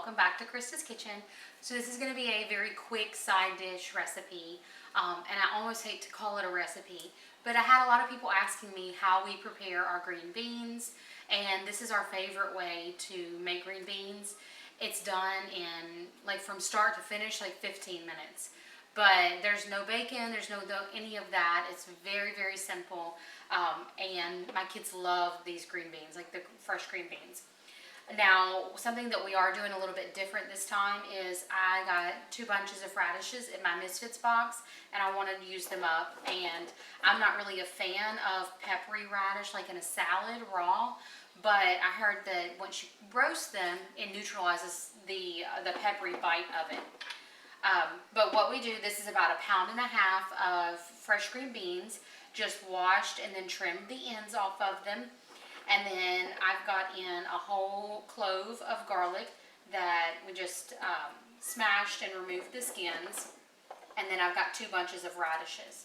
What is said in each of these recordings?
welcome back to Krista's Kitchen. So this is going to be a very quick side dish recipe, and I almost hate to call it a recipe, but I had a lot of people asking me how we prepare our green beans, and this is our favorite way to make green beans. It's done in, like, from start to finish, like 15 minutes. But there's no bacon, there's no any of that. It's very, very simple, and my kids love these green beans, like the fresh green beans. Now, something that we are doing a little bit different this time is I got 2 bunches of radishes in my misfits box, and I wanted to use them up. And I'm not really a fan of peppery radish, like in a salad raw, but I heard that once you roast them, it neutralizes the peppery bite of it. But what we do, this is about 1.5 pounds of fresh green beans, just washed and then trimmed the ends off of them. And then I've got in a whole clove of garlic that we just smashed and removed the skins. And then I've got 2 bunches of radishes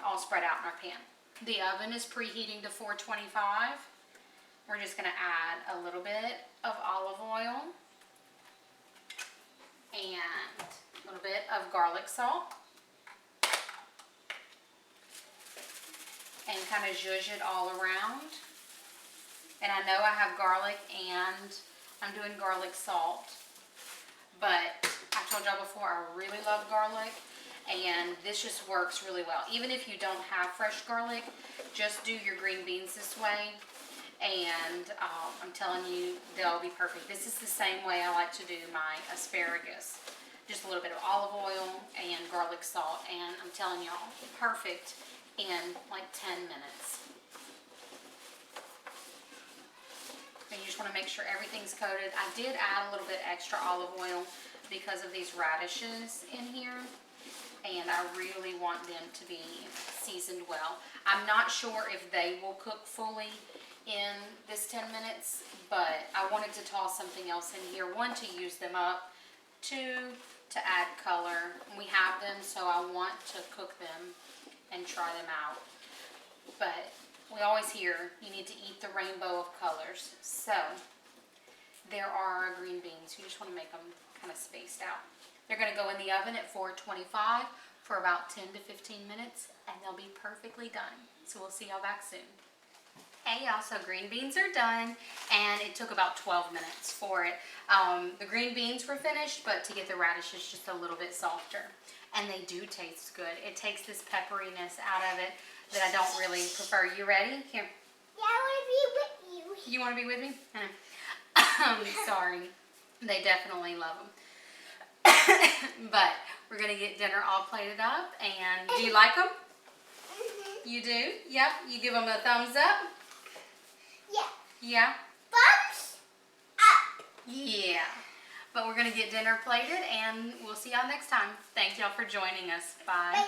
all spread out in our pan. The oven is preheating to 425. We're just going to add a little bit of olive oil and a little bit of garlic salt. And kind of zhuzh it all around. And I know I have garlic and I'm doing garlic salt, but I told y'all before I really love garlic, and this just works really well. Even if you don't have fresh garlic, just do your green beans this way, and I'm telling you, they'll be perfect. This is the same way I like to do my asparagus. Just a little bit of olive oil and garlic salt, and I'm telling y'all, perfect in like 10 minutes. And you just want to make sure everything's coated. I did add a little bit extra olive oil because of these radishes in here, and I really want them to be seasoned well. I'm not sure if they will cook fully in this 10 minutes, but I wanted to toss something else in here. 1, to use them up, 2, to add color. We have them, so I want to cook them and try them out. But we always hear you need to eat the rainbow of colors. So there are our green beans. You just want to make them kind of spaced out. They're going to go in the oven at 425 for about 10 to 15 minutes, and they'll be perfectly done. So we'll see y'all back soon. Hey y'all, so green beans are done, and it took about 12 minutes for it. The green beans were finished, but to get the radishes just a little bit softer. And they do taste good. It takes this pepperiness out of it that I don't really prefer. You ready? Here. Yeah, I want to be with you. You want to be with me? Sorry. They definitely love them. But we're going to get dinner all plated up. And do you like them? Mm-hmm. You do? Yep. You give them a thumbs up? Yeah. Yeah? Thumbs up. Yeah. But we're going to get dinner plated, and we'll see y'all next time. Thank y'all for joining us. Bye. Bye.